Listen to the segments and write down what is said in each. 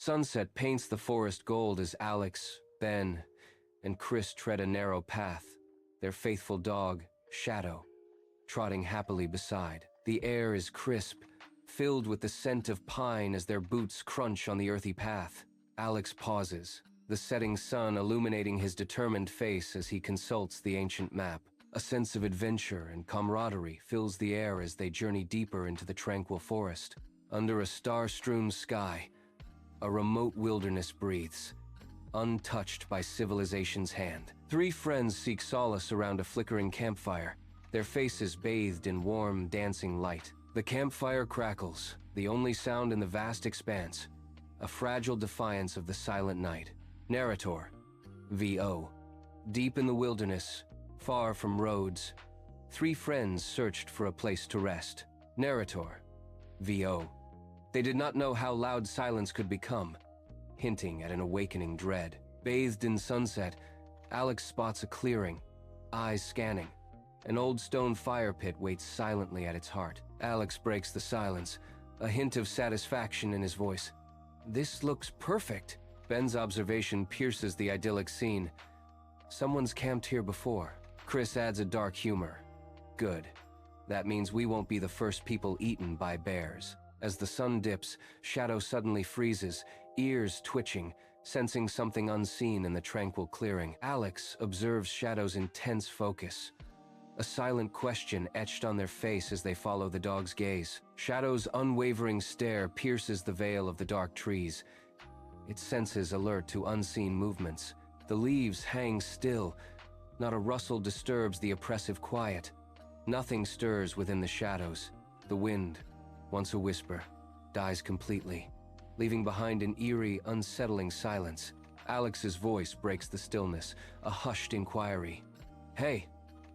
Sunset paints the forest gold as Alex, Ben, and Chris tread a narrow path, their faithful dog, Shadow, trotting happily beside. The air is crisp, filled with the scent of pine as their boots crunch on the earthy path. Alex pauses, the setting sun illuminating his determined face as he consults the ancient map. A sense of adventure and camaraderie fills the air as they journey deeper into the tranquil forest. Under a star-strewn sky, a remote wilderness breathes, untouched by civilization's hand. Three friends seek solace around a flickering campfire, their faces bathed in warm, dancing light. The campfire crackles, the only sound in the vast expanse, a fragile defiance of the silent night. Narrator, VO. Deep in the wilderness, far from roads, three friends searched for a place to rest. Narrator, VO. They did not know how loud silence could become, hinting at an awakening dread. Bathed in sunset, Alex spots a clearing, eyes scanning. An old stone fire pit waits silently at its heart. Alex breaks the silence, a hint of satisfaction in his voice. "This looks perfect." Ben's observation pierces the idyllic scene. "Someone's camped here before." Chris adds a dark humor. "Good. That means we won't be the first people eaten by bears." As the sun dips, Shadow suddenly freezes, ears twitching, sensing something unseen in the tranquil clearing. Alex observes Shadow's intense focus, a silent question etched on their face as they follow the dog's gaze. Shadow's unwavering stare pierces the veil of the dark trees, its senses alert to unseen movements. The leaves hang still, not a rustle disturbs the oppressive quiet. Nothing stirs within the shadows. The wind, once a whisper, dies completely, leaving behind an eerie, unsettling silence. Alex's voice breaks the stillness, a hushed inquiry. "Hey,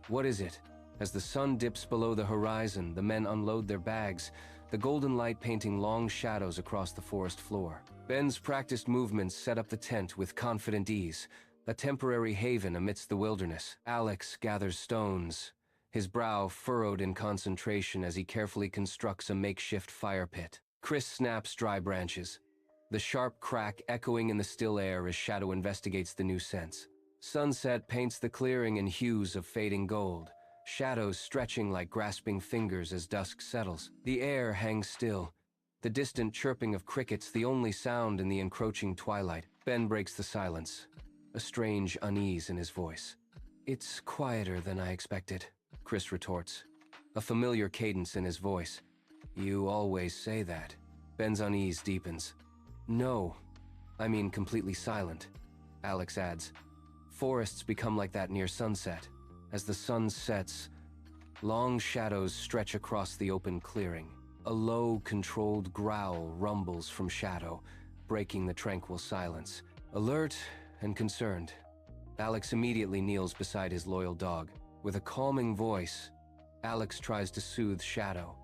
what is it?" As the sun dips below the horizon, the men unload their bags, the golden light painting long shadows across the forest floor. Ben's practiced movements set up the tent with confident ease, a temporary haven amidst the wilderness. Alex gathers stones, his brow furrowed in concentration as he carefully constructs a makeshift fire pit. Chris snaps dry branches, the sharp crack echoing in the still air as Shadow investigates the new scents. Sunset paints the clearing in hues of fading gold, shadows stretching like grasping fingers as dusk settles. The air hangs still, the distant chirping of crickets the only sound in the encroaching twilight. Ben breaks the silence, a strange unease in his voice. "It's quieter than I expected," Chris retorts, a familiar cadence in his voice. "You always say that." Ben's unease deepens. "No, I mean completely silent," Alex adds. "Forests become like that near sunset. As the sun sets, long shadows stretch across the open clearing. A low, controlled growl rumbles from Shadow, breaking the tranquil silence. Alert and concerned, Alex immediately kneels beside his loyal dog. With a calming voice, Alex tries to soothe Shadow.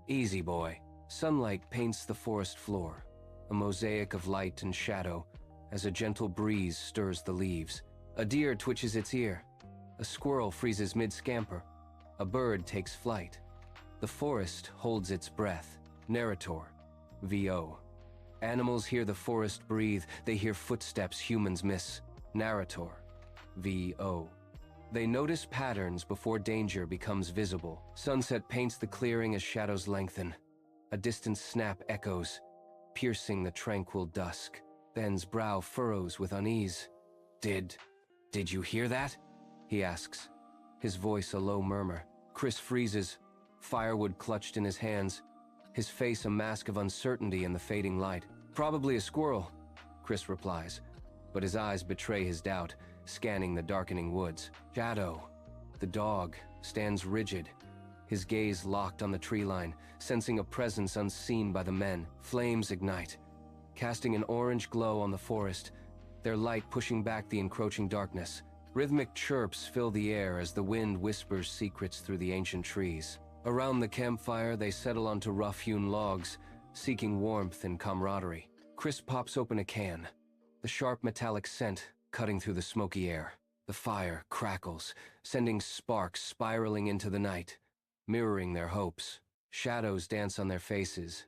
"Easy, boy." Sunlight paints the forest floor, a mosaic of light and shadow, as a gentle breeze stirs the leaves. A deer twitches its ear. A squirrel freezes mid-scamper. A bird takes flight. The forest holds its breath. Narrator, VO. Animals hear the forest breathe. They hear footsteps humans miss. Narrator, VO. They notice patterns before danger becomes visible. Sunset paints the clearing as shadows lengthen. A distant snap echoes, piercing the tranquil dusk. Ben's brow furrows with unease. Did you hear that?" he asks, his voice a low murmur. Chris freezes, firewood clutched in his hands, his face a mask of uncertainty in the fading light. "Probably a squirrel," Chris replies, but his eyes betray his doubt, scanning the darkening woods. Shadow, the dog, stands rigid, his gaze locked on the tree line, sensing a presence unseen by the men. Flames ignite, casting an orange glow on the forest, their light pushing back the encroaching darkness. Rhythmic chirps fill the air as the wind whispers secrets through the ancient trees. Around the campfire, they settle onto rough-hewn logs, seeking warmth and camaraderie. Chris pops open a can, the sharp metallic scent cutting through the smoky air. The fire crackles, sending sparks spiraling into the night, mirroring their hopes. Shadows dance on their faces,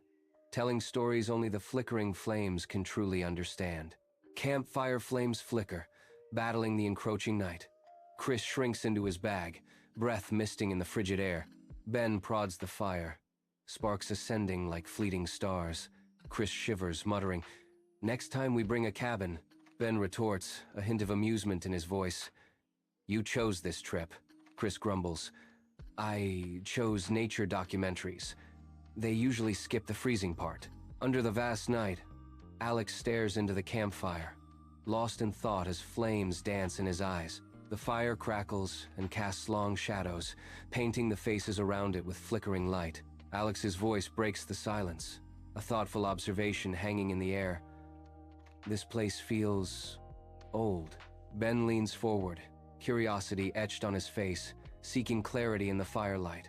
telling stories only the flickering flames can truly understand. Campfire flames flicker, battling the encroaching night. Chris shrinks into his bag, breath misting in the frigid air. Ben prods the fire, sparks ascending like fleeting stars. Chris shivers, muttering, "Next time we bring a cabin." Ben retorts, a hint of amusement in his voice. "You chose this trip," Chris grumbles. "I chose nature documentaries. They usually skip the freezing part." Under the vast night, Alex stares into the campfire, lost in thought as flames dance in his eyes. The fire crackles and casts long shadows, painting the faces around it with flickering light. Alex's voice breaks the silence, a thoughtful observation hanging in the air. "This place feels old." Ben leans forward, curiosity etched on his face, seeking clarity in the firelight.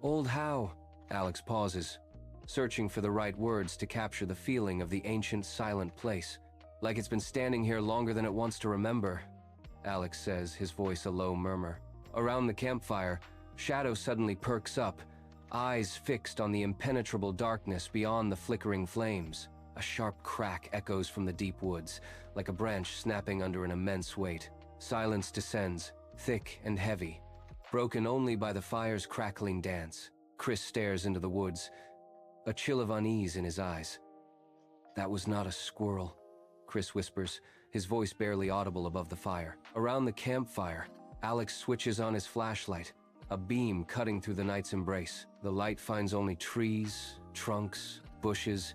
"Old how?" Alex pauses, searching for the right words to capture the feeling of the ancient, silent place. "Like it's been standing here longer than it wants to remember," Alex says, his voice a low murmur. Around the campfire, Shadow suddenly perks up, eyes fixed on the impenetrable darkness beyond the flickering flames. A sharp crack echoes from the deep woods, like a branch snapping under an immense weight. Silence descends, thick and heavy, broken only by the fire's crackling dance. Chris stares into the woods, a chill of unease in his eyes. "That was not a squirrel," Chris whispers, his voice barely audible above the fire. Around the campfire, Alex switches on his flashlight, a beam cutting through the night's embrace. The light finds only trees, trunks, bushes,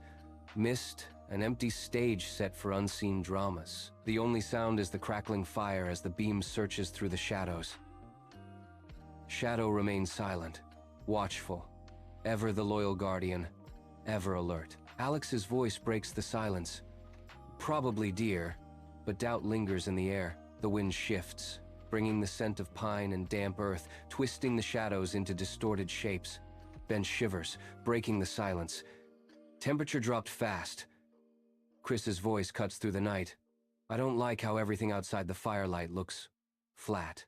mist, an empty stage set for unseen dramas. The only sound is the crackling fire as the beam searches through the shadows. Shadow remains silent, watchful, ever the loyal guardian, ever alert. Alex's voice breaks the silence. "Probably deer," but doubt lingers in the air. The wind shifts, bringing the scent of pine and damp earth, twisting the shadows into distorted shapes. Ben shivers, breaking the silence. Temperature dropped fast. Chris's voice cuts through the night. "I don't like how everything outside the firelight looks flat."